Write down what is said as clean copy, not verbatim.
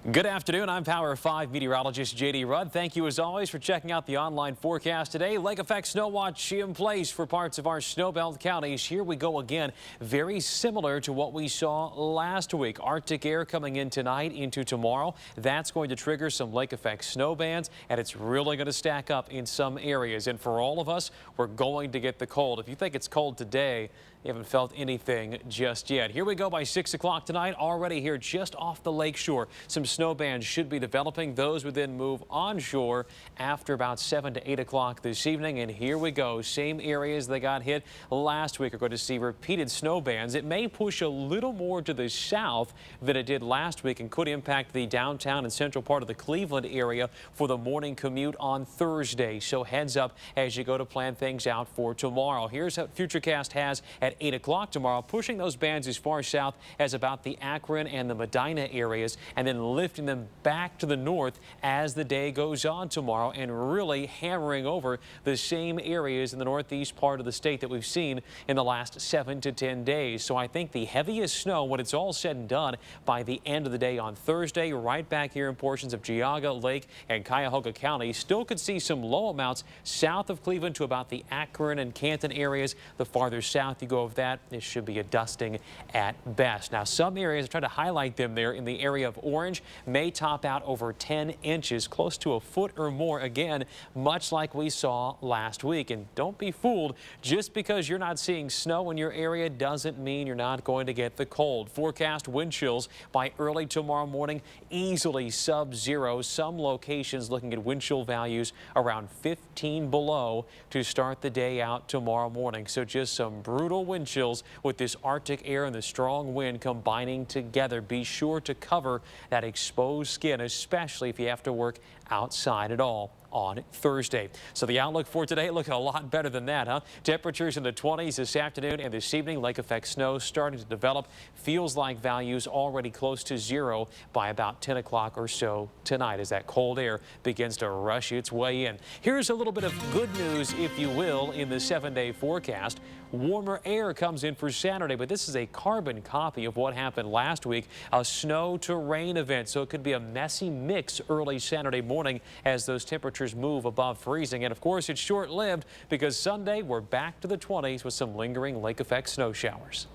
Good afternoon. I'm Power 5 meteorologist J.D. Rudd. Thank you as always for checking out the online forecast today. Lake effect snow watch in place for parts of our snowbelt counties. Here we go again. Very similar to what we saw last week. Arctic air coming in tonight into tomorrow. That's going to trigger some lake effect snow bands, and it's really going to stack up in some areas. And for all of us, we're going to get the cold. If you think it's cold today, you haven't felt anything just yet. Here we go by 6 o'clock tonight. Already here just off the lake shore. Some snow bands should be developing. Those would then move onshore after about 7 to 8 o'clock this evening. And here we go. Same areas that got hit last week are going to see repeated snow bands. It may push a little more to the south than it did last week and could impact the downtown and central part of the Cleveland area for the morning commute on Thursday. So heads up as you go to plan things out for tomorrow. Here's what Futurecast has at 8 o'clock tomorrow, pushing those bands as far south as about the Akron and the Medina areas, and then lifting them back to the north as the day goes on tomorrow, and really hammering over the same areas in the northeast part of the state that we've seen in the last 7 to 10 days. So I think the heaviest snow, when it's all said and done, by the end of the day on Thursday, right back here in portions of Geauga, Lake, and Cuyahoga County. Still could see some low amounts south of Cleveland to about the Akron and Canton areas. The farther south you go of that, it should be a dusting at best. Now, some areas, I try to highlight them there in the area of Orange, may top out over 10 inches, close to a foot or more, again, much like we saw last week. And don't be fooled, just because you're not seeing snow in your area doesn't mean you're not going to get the cold. Forecast wind chills by early tomorrow morning, easily sub-zero. Some locations looking at wind chill values around 15 below to start the day out tomorrow morning. So just some brutal wind chills with this Arctic air and the strong wind combining together. Be sure to cover that exposed skin, especially if you have to work outside at all on Thursday. So the outlook for today looking a lot better than that, huh? Temperatures in the 20s this afternoon and this evening. Lake effect snow starting to develop. Feels like values already close to zero by about 10 o'clock or so tonight as that cold air begins to rush its way in. Here's a little bit of good news, if you will, in the 7-day forecast. Warmer air comes in for Saturday, but this is a carbon copy of what happened last week, a snow to rain event. So it could be a messy mix early Saturday morning as those temperatures move above freezing. And of course, it's short-lived because Sunday we're back to the 20s with some lingering lake effect snow showers.